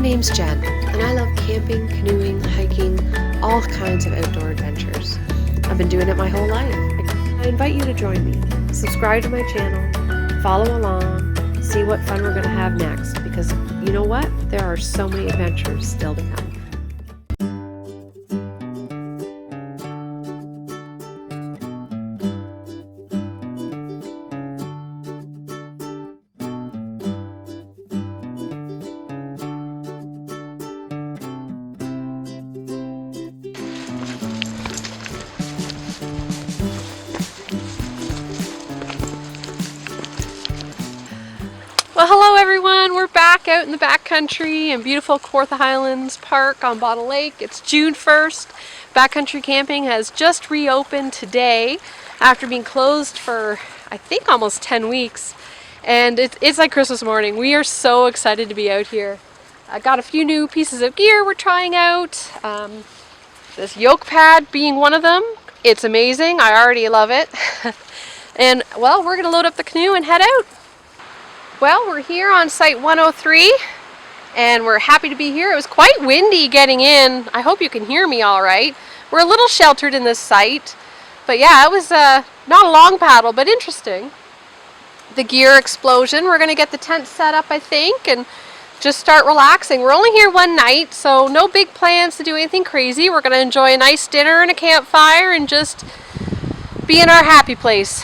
name's Jen, and I love camping, canoeing, hiking, all kinds of outdoor adventures. I've been doing it my whole life. I invite you to join me. Subscribe to my channel, follow along, see what fun we're going to have next, because you know what? There are so many adventures still to come. Well, hello everyone. We're back out in the backcountry in beautiful Kawartha Highlands Park on Bottle Lake. It's June 1st. Backcountry camping has just reopened today after being closed for, I think, almost 10 weeks. And it's like Christmas morning. We are so excited to be out here. I got a few new pieces of gear we're trying out. This yoke pad being one of them. It's amazing. I already love it. And well, we're going to load up the canoe and head out. Well, we're here on site 103 and we're happy to be here. It was quite windy getting in. I hope you can hear me all right. We're a little sheltered in this site, but yeah, it was not a long paddle, but interesting. The gear explosion. We're going to get the tent set up, I think, and just start relaxing. We're only here one night, so no big plans to do anything crazy. We're going to enjoy a nice dinner and a campfire and just be in our happy place.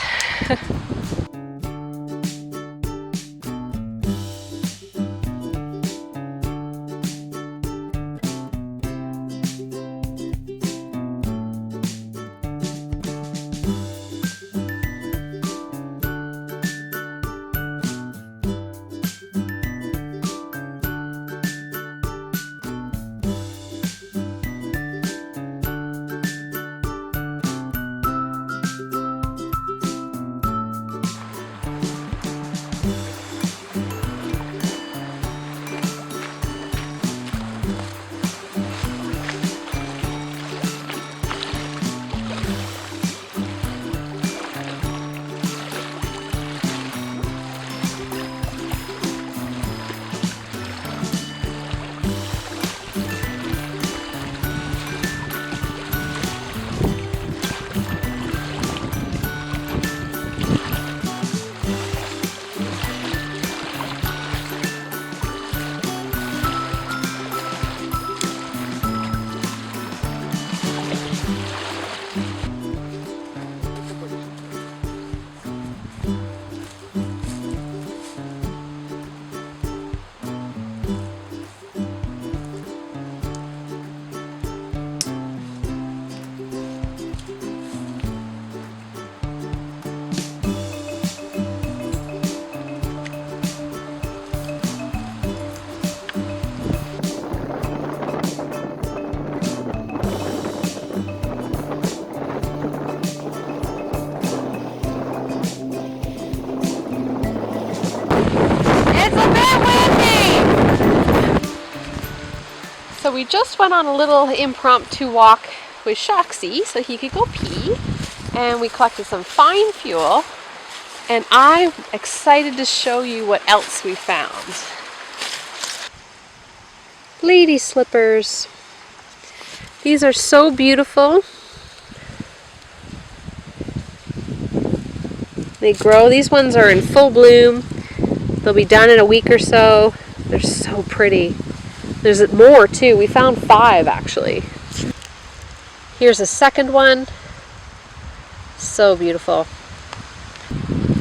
So we just went on a little impromptu walk with Shoxy so he could go pee, and we collected some fine fuel, and I'm excited to show you what else we found. Lady slippers. These are so beautiful. They grow. These ones are in full bloom. They'll be done in a week or so. They're so pretty. There's more too. We found 5 actually. Here's a second one. So beautiful.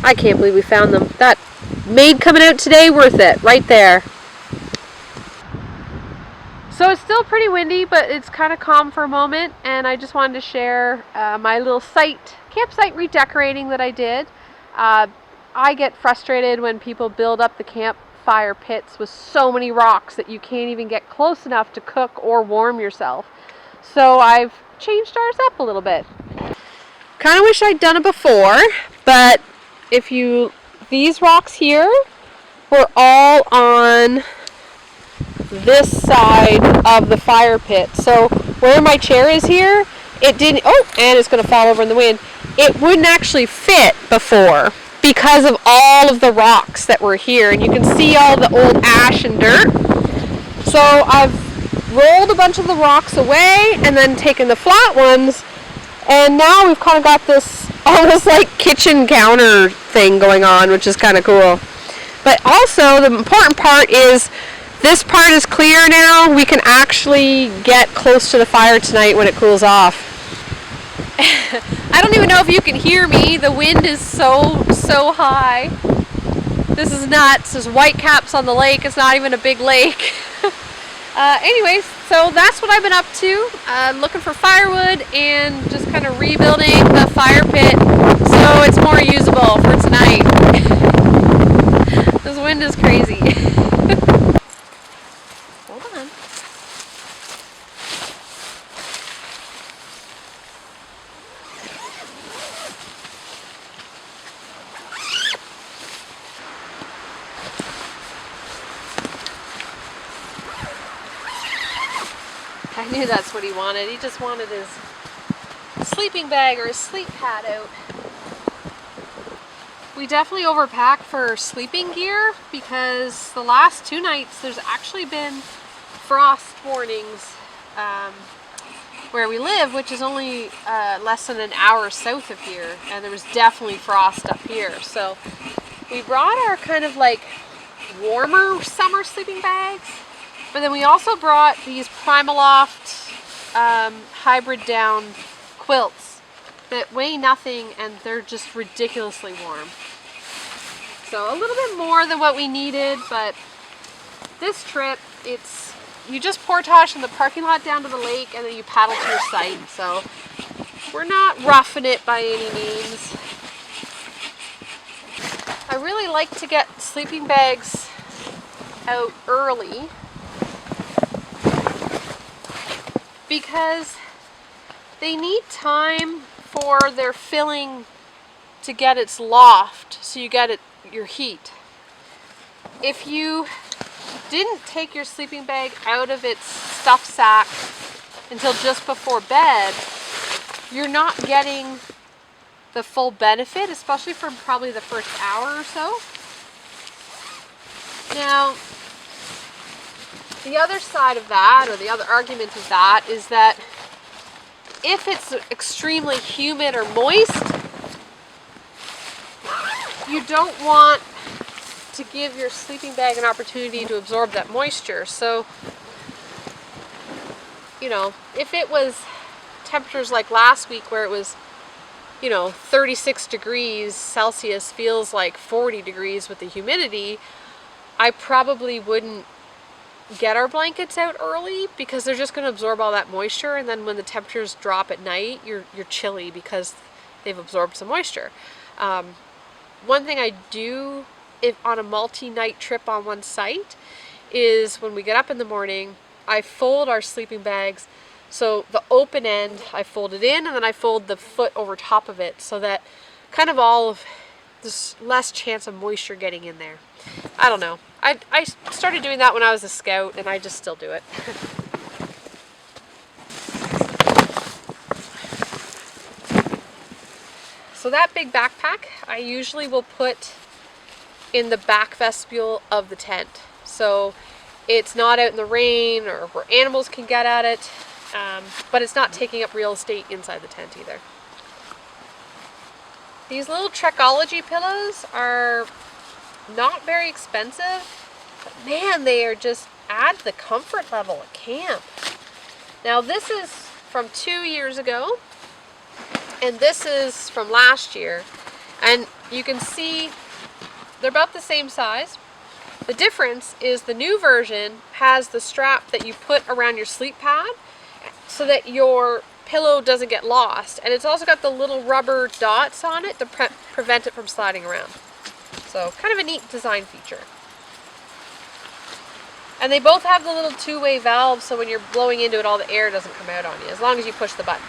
I can't believe we found them. That made coming out today worth it, right there. So it's still pretty windy, but it's kind of calm for a moment, and I just wanted to share my little campsite redecorating that I did. I get frustrated when people build up the campfire pits with so many rocks that you can't even get close enough to cook or warm yourself. So I've changed ours up a little bit. Kind of wish I'd done it before, but these rocks here were all on this side of the fire pit. So where my chair is here, it didn't, and it's going to fall over in the wind. It wouldn't actually fit before because of all of the rocks that were here, and you can see all the old ash and dirt. So I've rolled a bunch of the rocks away and then taken the flat ones, and now we've kind of got this almost like kitchen counter thing going on, which is kind of cool. But also the important part is this part is clear now. We can actually get close to the fire tonight when it cools off. I don't even know if you can hear me. The wind is so high. This is nuts. There's whitecaps on the lake. It's not even a big lake. Anyways, so that's what I've been up to. Looking for firewood and just kind of rebuilding the fire pit so it's more usable for tonight. This wind is crazy. Hold on. I knew that's what he wanted. He just wanted his sleeping bag or his sleep pad out. We definitely overpacked for sleeping gear because the last 2 nights there's actually been frost warnings where we live, which is only less than an hour south of here, and there was definitely frost up here. So we brought our kind of like warmer summer sleeping bags, but then we also brought these Primaloft hybrid down quilts that weigh nothing and they're just ridiculously warm. So a little bit more than what we needed, but this trip, you just portage from the parking lot down to the lake and then you paddle to your site. So we're not roughing it by any means. I really like to get sleeping bags out early because they need time for their filling to get its loft, so you get your heat. If you didn't take your sleeping bag out of its stuff sack until just before bed, you're not getting the full benefit, especially for probably the first hour or so. Now, the other side of that, or the other argument of that, is that if it's extremely humid or moist, you don't want to give your sleeping bag an opportunity to absorb that moisture. So, you know, if it was temperatures like last week where it was, 36 degrees Celsius feels like 40 degrees with the humidity, I probably wouldn't get our blankets out early because they're just going to absorb all that moisture, and then when the temperatures drop at night, you're chilly because they've absorbed some moisture. One thing I do on a multi-night trip on one site is when we get up in the morning, I fold our sleeping bags. So the open end, I fold it in, and then I fold the foot over top of it so that kind of there's less chance of moisture getting in there. I don't know. I started doing that when I was a scout, and I just still do it. So that big backpack, I usually will put in the back vestibule of the tent. So it's not out in the rain or where animals can get at it, but it's not taking up real estate inside the tent either. These little Trekology pillows are not very expensive, but man, they are just add the comfort level at camp. Now this is from 2 years ago, and this is from last year, and you can see they're about the same size. The difference is the new version has the strap that you put around your sleep pad so that your pillow doesn't get lost, and it's also got the little rubber dots on it to prevent it from sliding around. So kind of a neat design feature. And they both have the little two-way valve, so when you're blowing into it, all the air doesn't come out on you, as long as you push the button.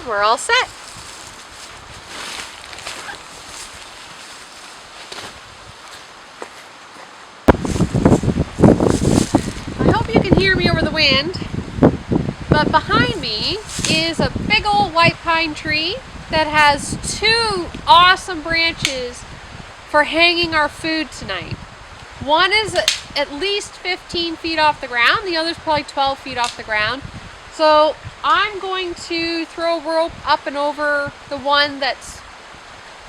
We're all set. I hope you can hear me over the wind, but behind me is a big old white pine tree that has two awesome branches for hanging our food tonight. One is at least 15 feet off the ground, the other's probably 12 feet off the ground. So I'm going to throw a rope up and over the one that's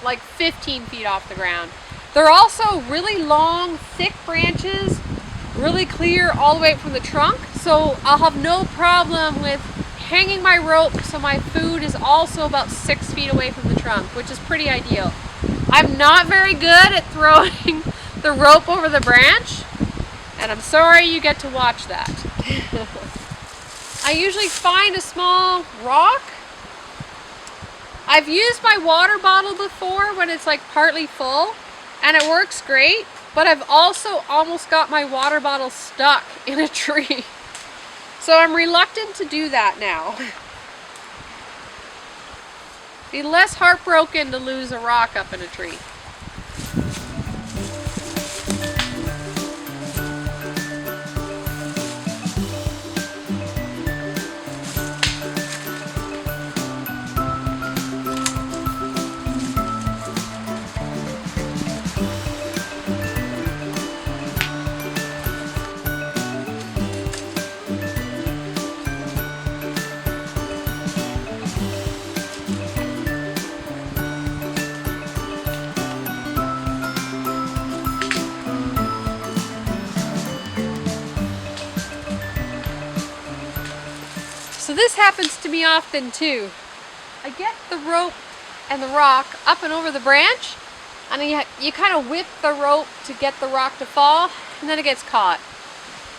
like 15 feet off the ground. They're also really long, thick branches, really clear all the way from the trunk, so I'll have no problem with hanging my rope so my food is also about 6 feet away from the trunk, which is pretty ideal. I'm not very good at throwing the rope over the branch, and I'm sorry you get to watch that. I usually find a small rock. I've used my water bottle before when it's like partly full, and it works great, but I've also almost got my water bottle stuck in a tree. So I'm reluctant to do that now. Be less heartbroken to lose a rock up in a tree. So this happens to me often too. I get the rope and the rock up and over the branch, and you kind of whip the rope to get the rock to fall, and then it gets caught.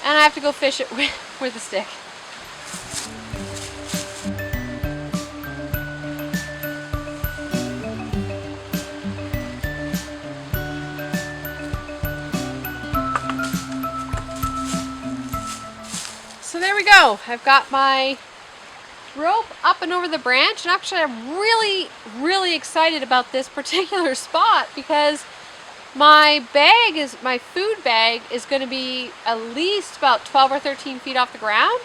And I have to go fish it with a stick. So there we go. I've got my rope up and over the branch, and actually I'm really excited about this particular spot because my food bag is going to be at least about 12 or 13 feet off the ground,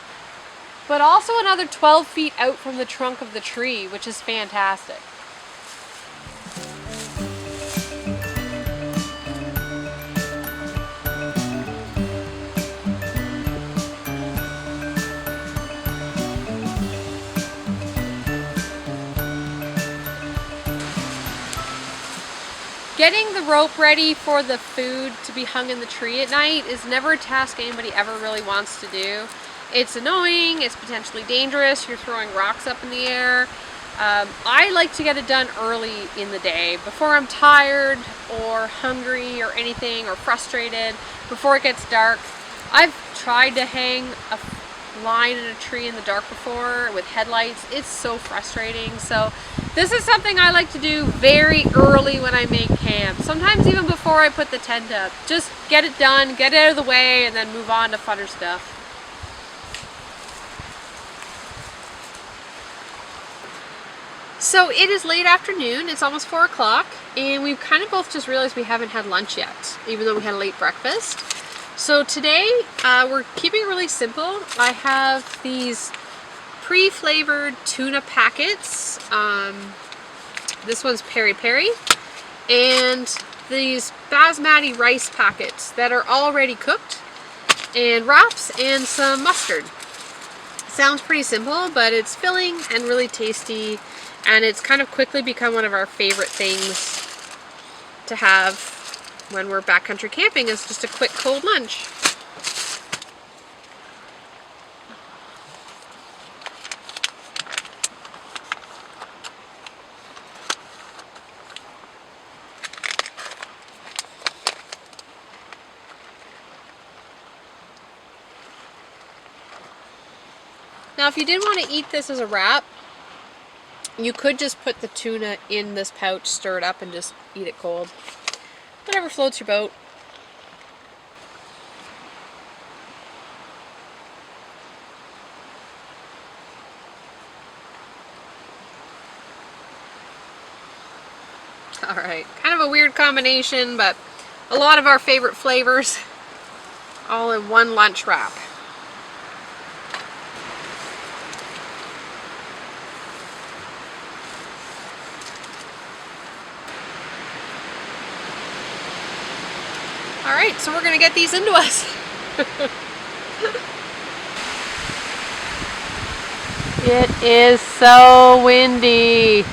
but also another 12 feet out from the trunk of the tree, which is fantastic. Getting the rope ready for the food to be hung in the tree at night is never a task anybody ever really wants to do. It's annoying, it's potentially dangerous, you're throwing rocks up in the air. I like to get it done early in the day, before I'm tired or hungry or anything, or frustrated, before it gets dark. I've tried to hang a line in a tree in the dark before with headlights. It's so frustrating. So this is something I like to do very early when I make camp. Sometimes even before I put the tent up. Just get it done, get it out of the way, and then move on to funner stuff. So it is late afternoon, it's almost 4 o'clock, and we've kind of both just realized we haven't had lunch yet, even though we had a late breakfast. So today, we're keeping it really simple. I have these pre-flavored tuna packets. This one's peri peri, and these basmati rice packets that are already cooked, and wraps, and some mustard. Sounds pretty simple, but it's filling and really tasty, and it's kind of quickly become one of our favorite things to have when we're backcountry camping, is just a quick cold lunch. Now, if you didn't want to eat this as a wrap, you could just put the tuna in this pouch, stir it up, and just eat it cold. Whatever floats your boat. Alright, kind of a weird combination, but a lot of our favorite flavors all in one lunch wrap. All right, so we're gonna get these into us. It is so windy.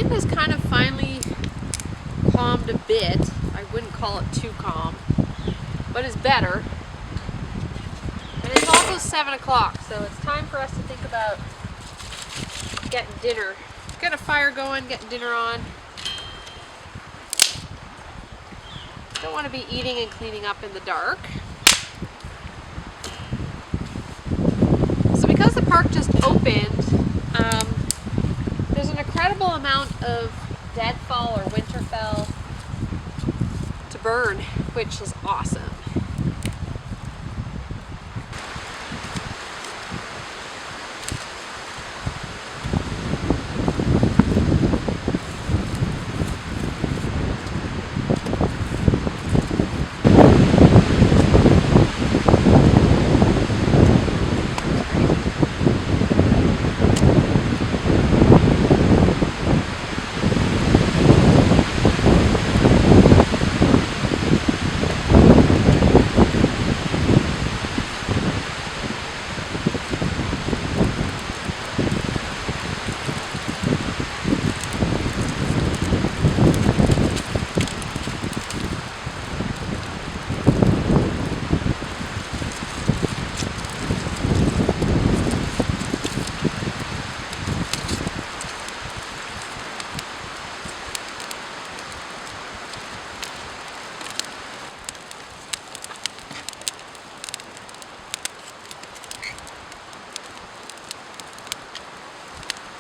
Has kind of finally calmed a bit. I wouldn't call it too calm, but it's better. And it's also 7 o'clock, so it's time for us to think about getting dinner. Get a fire going, getting dinner on. Don't want to be eating and cleaning up in the dark. So because the park just opened, there's an incredible amount of deadfall or winterfell to burn, which is awesome.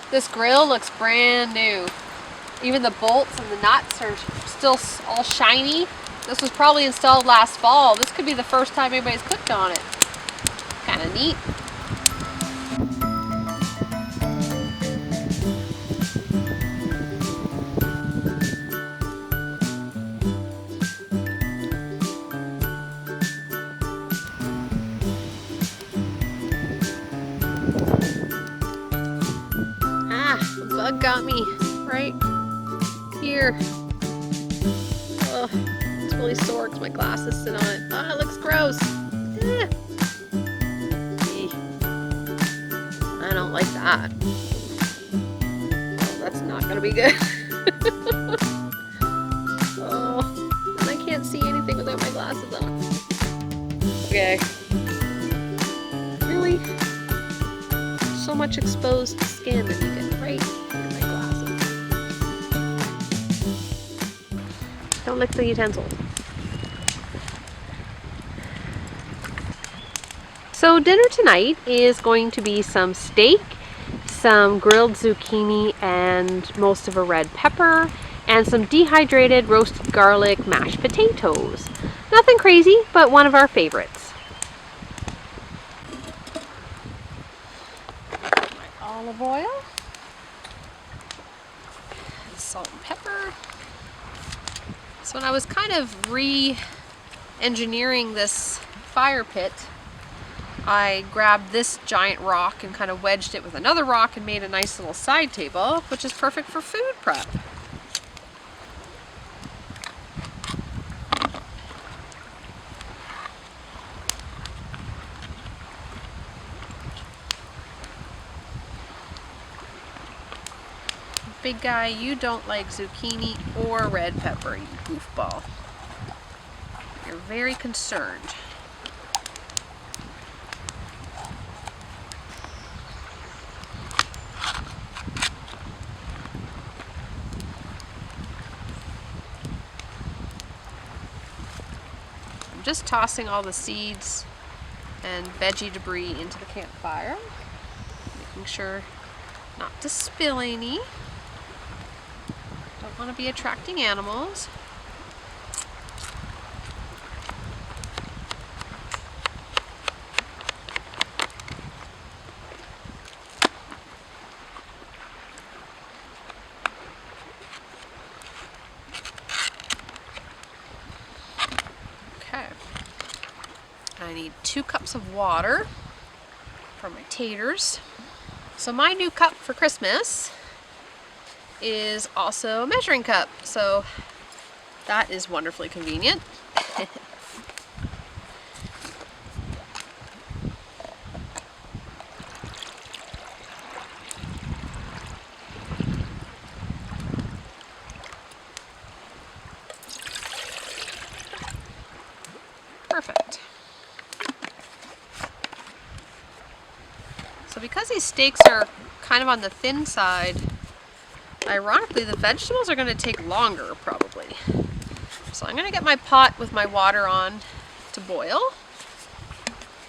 This grill looks brand new. Even the bolts and the nuts are still all shiny. This was probably installed last fall. This could be the first time anybody's cooked on it. Kind of neat. Bug got me right here. Oh, it's really sore because my glasses sit on it. Ah, it looks gross. Eh. I don't like that. Oh, that's not gonna be good. Oh, and I can't see anything without my glasses on. Okay. Really? So much exposed skin and you get right in my glasses. Don't lick the utensils. So dinner tonight is going to be some steak, some grilled zucchini and most of a red pepper, and some dehydrated roasted garlic mashed potatoes. Nothing crazy, but one of our favorites. My olive oil, salt and pepper. So when I was kind of re-engineering this fire pit, I grabbed this giant rock and kind of wedged it with another rock and made a nice little side table, which is perfect for food prep. Big guy, you don't like zucchini or red pepper, you goofball. You're very concerned. I'm just tossing all the seeds and veggie debris into the campfire, making sure not to spill any. Don't want to be attracting animals. Okay. I need 2 cups of water for my taters. So my new cup for Christmas is also a measuring cup, so that is wonderfully convenient. Perfect. So because these steaks are kind of on the thin side, ironically the vegetables are going to take longer probably. So I'm going to get my pot with my water on to boil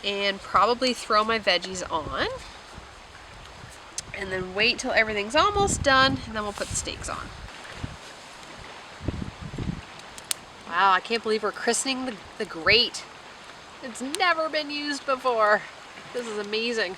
and probably throw my veggies on and then wait till everything's almost done and then we'll put the steaks on. Wow, I can't believe we're christening the grate. It's never been used before. This is amazing.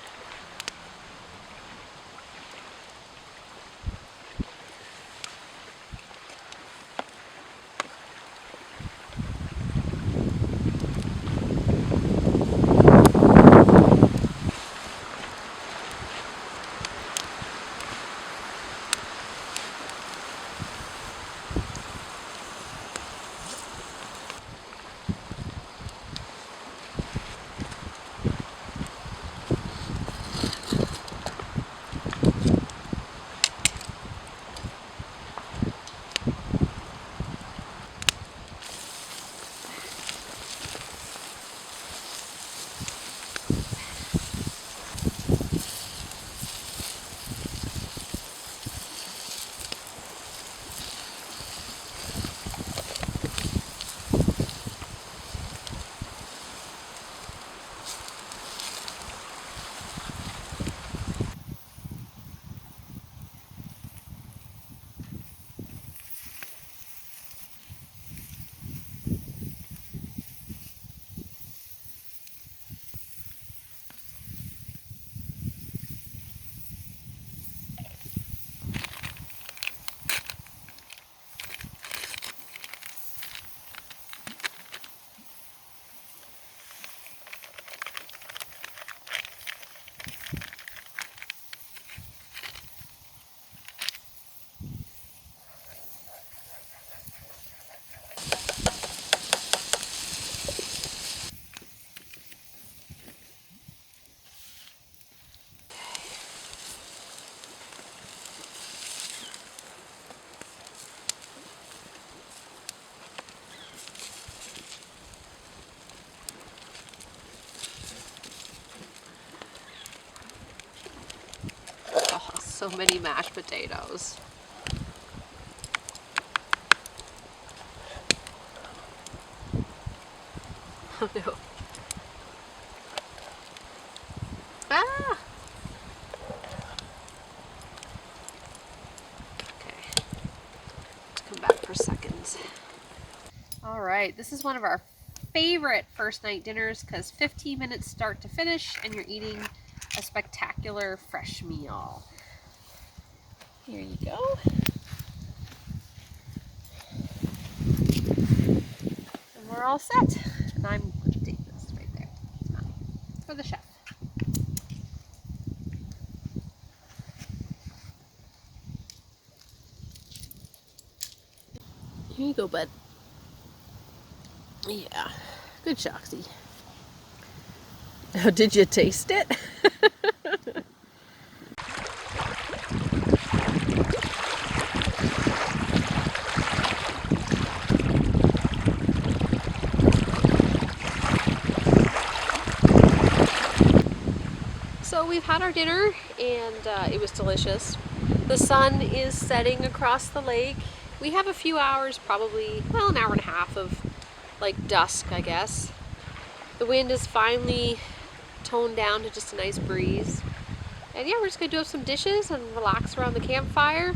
So many mashed potatoes. Oh no. Ah! Okay. Let's come back for seconds. Alright, this is one of our favorite first night dinners because 15 minutes start to finish and you're eating a spectacular fresh meal. Here you go. And we're all set. And I'm going to take this right there. It's mine. For the chef. Here you go, bud. Yeah, good Shoxy. Did you taste it? So we've had our dinner and it was delicious. The sun is setting across the lake. We have a few hours, probably, well, an hour and a half of like dusk, I guess. The wind is finally toned down to just a nice breeze. And yeah, we're just gonna do up some dishes and relax around the campfire.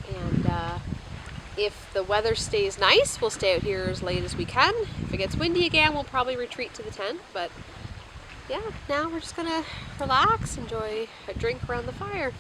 And if the weather stays nice, we'll stay out here as late as we can. If it gets windy again, we'll probably retreat to the tent. But yeah, now we're just gonna relax, enjoy a drink around the fire.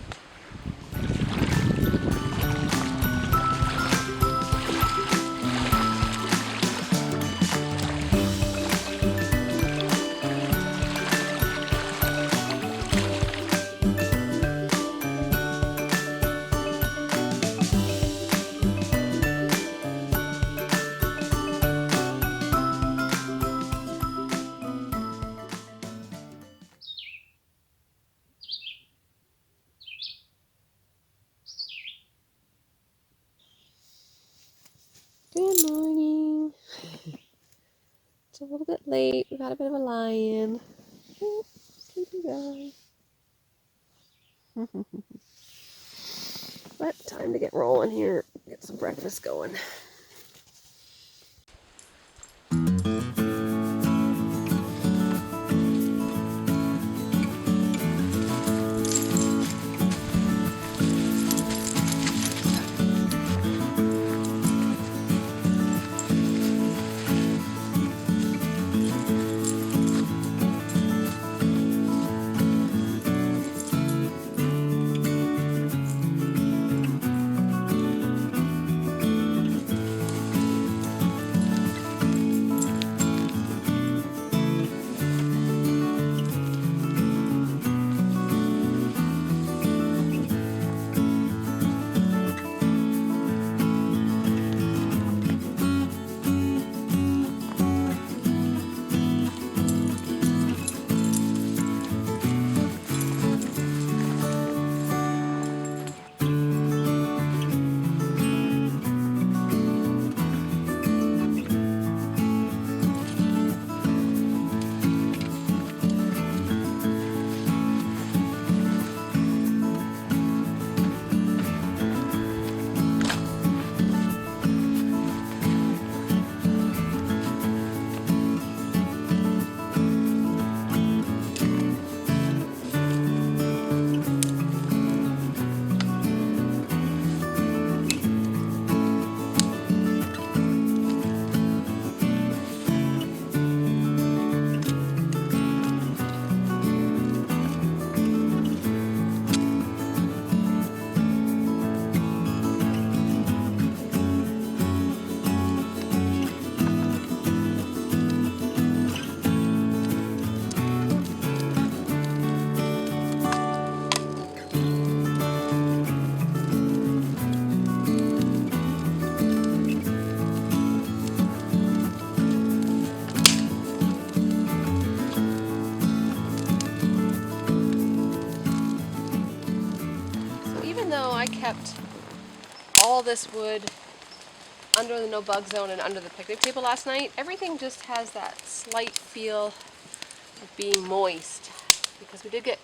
Good morning. It's a little bit late. We've had a bit of a lie-in. Oh, sleepy guy. But time to get rolling here. Get some breakfast going. I kept all this wood under the no bug zone and under the picnic table last night, everything just has that slight feel of being moist because we did get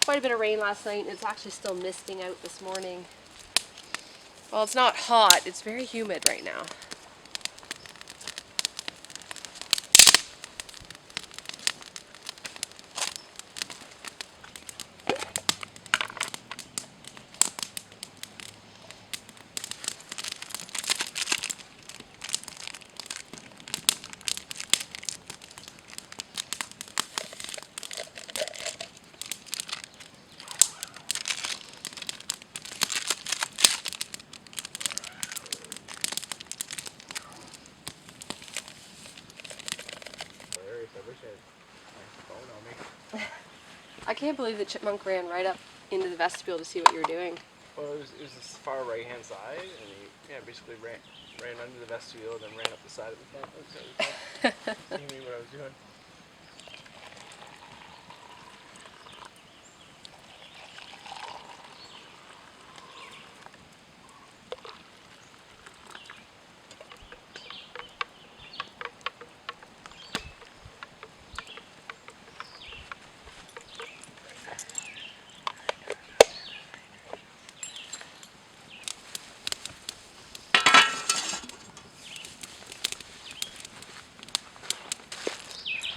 quite a bit of rain last night and it's actually still misting out this morning. Well, it's not hot, it's very humid right now. I can't believe the chipmunk ran right up into the vestibule to see what you were doing. Well, it was this far right hand side, and he basically ran under the vestibule, then ran up the side of the tent. Seeing me what I was doing.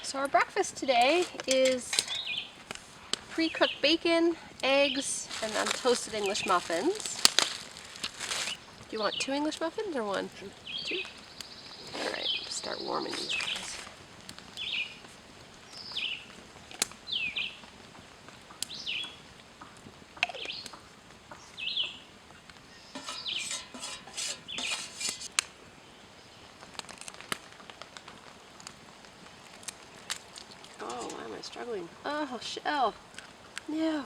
So our breakfast today is pre-cooked bacon, eggs, and then toasted English muffins. Do you want 2 English muffins or 1? 2? Alright, start warming these guys. Oh, why am I struggling? Oh, shell. No.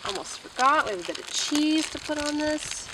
Almost forgot, we have a bit of cheese to put on this.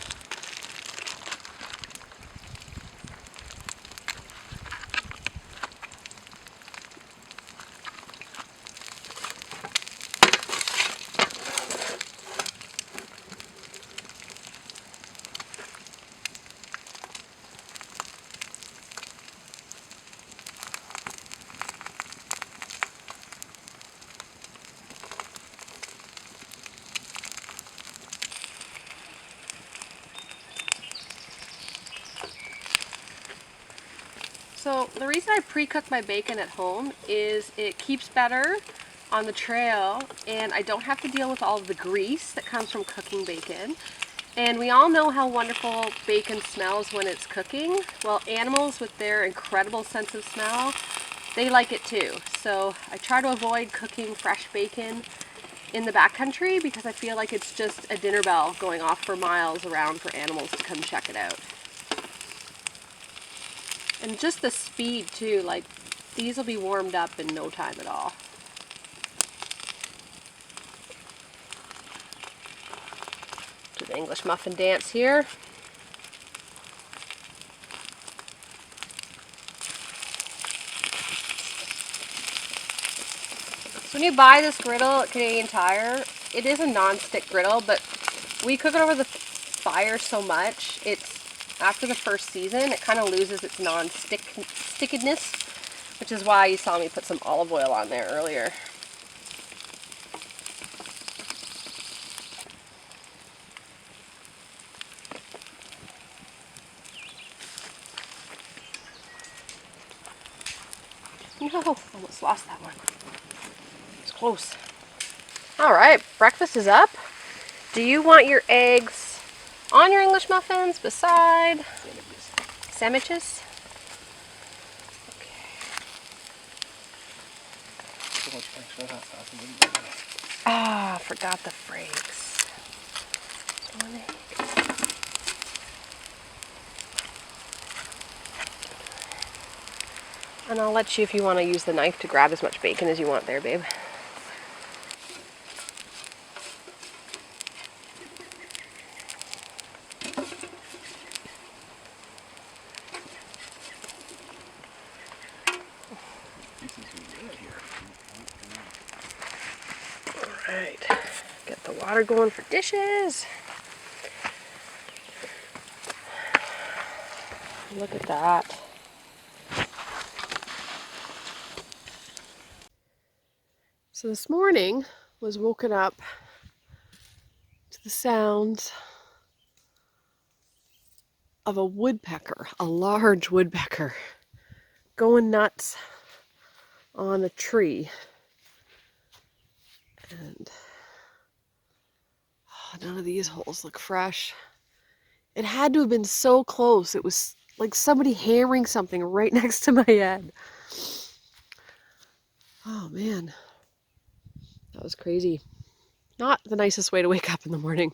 So the reason I pre-cook my bacon at home is it keeps better on the trail, and I don't have to deal with all of the grease that comes from cooking bacon. And we all know how wonderful bacon smells when it's cooking. Well, animals with their incredible sense of smell, they like it too. So I try to avoid cooking fresh bacon in the backcountry because I feel like it's just a dinner bell going off for miles around for animals to come check it out. And just the speed too, like these will be warmed up in no time at all. Do the English muffin dance here. So when you buy this griddle at Canadian Tire, it is a non-stick griddle, but we cook it over the fire so much, after the first season, it kind of loses its non-stickiness, which is why you saw me put some olive oil on there earlier. No, almost lost that one. It's close. All right, breakfast is up. Do you want your eggs on your English muffins, beside? Sandwiches? Ah, I forgot the frakes. And I'll let you, if you want to use the knife, to grab as much bacon as you want there, babe. Alright, get the water going for dishes. Look at that. So this morning was woken up to the sounds of a woodpecker, a large woodpecker, going nuts on a tree. And None of these holes look fresh. It had to have been so close. It was like somebody hammering something right next to my head. Oh man, that was crazy. Not the nicest way to wake up in the morning.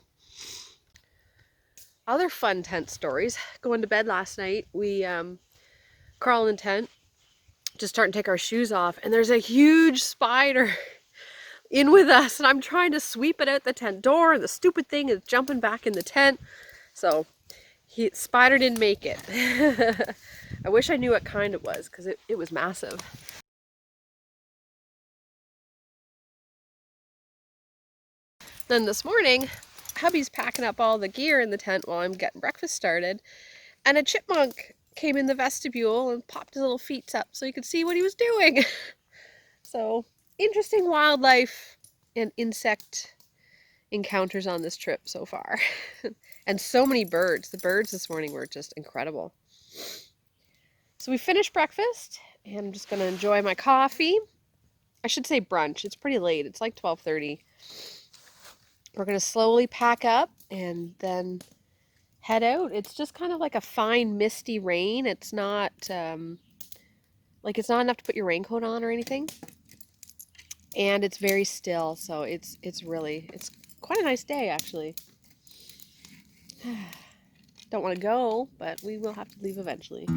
Other fun tent stories. Going to bed last night, we crawl in the tent, just starting to take our shoes off, and there's a huge spider in with us, and I'm trying to sweep it out the tent door, and the stupid thing is jumping back in the tent. So spider didn't make it. I wish I knew what kind it was, because it was massive. Then this morning, hubby's packing up all the gear in the tent while I'm getting breakfast started, and a chipmunk came in the vestibule and popped his little feet up so you could see what he was doing. So, interesting wildlife and insect encounters on this trip so far. And so many birds. The birds this morning were just incredible. So we finished breakfast, and I'm just going to enjoy my coffee. I should say brunch. It's pretty late. It's like 12:30. We're going to slowly pack up and then head out. It's just kind of like a fine misty rain. It's not it's not enough to put your raincoat on or anything. And it's very still, so it's quite a nice day actually. Don't want to go, but we will have to leave eventually.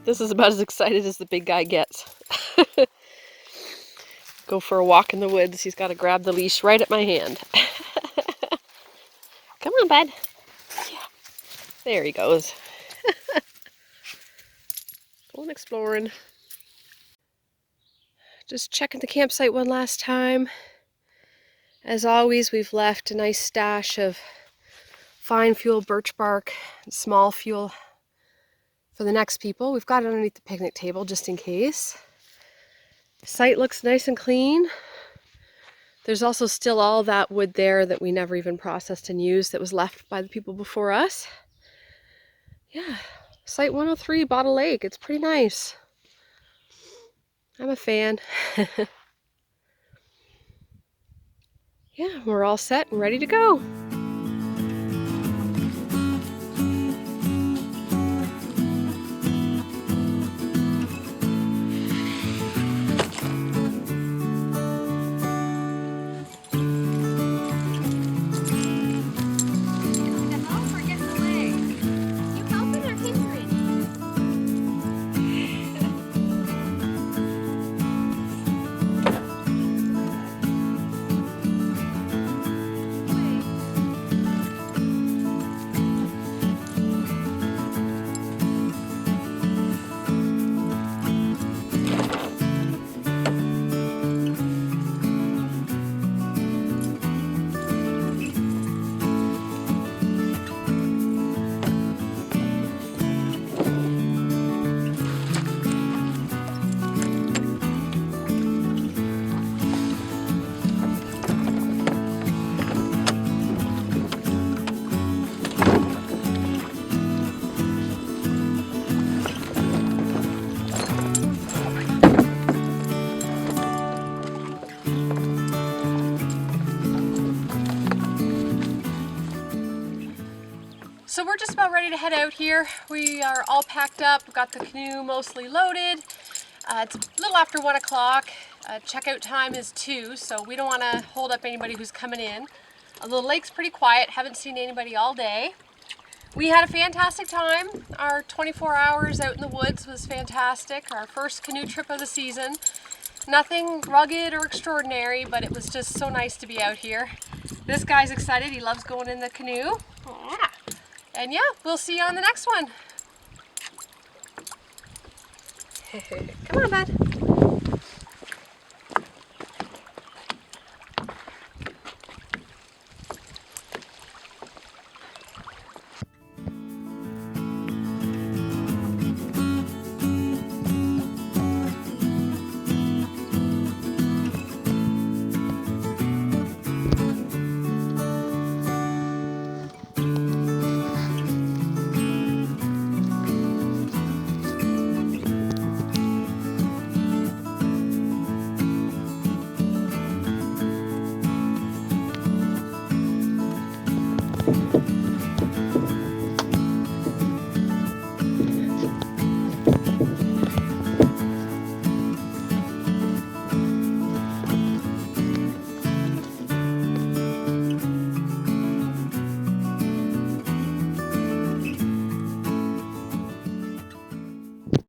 This is about as excited as the big guy gets. Go for a walk in the woods. He's got to grab the leash right at my hand. Come on, bud. Yeah. There he goes. Going exploring. Just checking the campsite one last time. As always, we've left a nice stash of fine fuel birch bark and small fuel for the next people. We've got it underneath the picnic table just in case. The site looks nice and clean. There's also still all that wood there that we never even processed and used that was left by the people before us. Yeah, Site 103, Bottle Lake. It's pretty nice. I'm a fan. Yeah, we're all set and ready to go. So we're just about ready to head out here. We are all packed up. We've got the canoe mostly loaded. It's a little after 1 o'clock. Checkout time is 2, so we don't want to hold up anybody who's coming in. The lake's pretty quiet. Haven't seen anybody all day. We had a fantastic time. Our 24 hours out in the woods was fantastic. Our first canoe trip of the season. Nothing rugged or extraordinary, but it was just so nice to be out here. This guy's excited. He loves going in the canoe. And yeah, we'll see you on the next one. Come on, bud.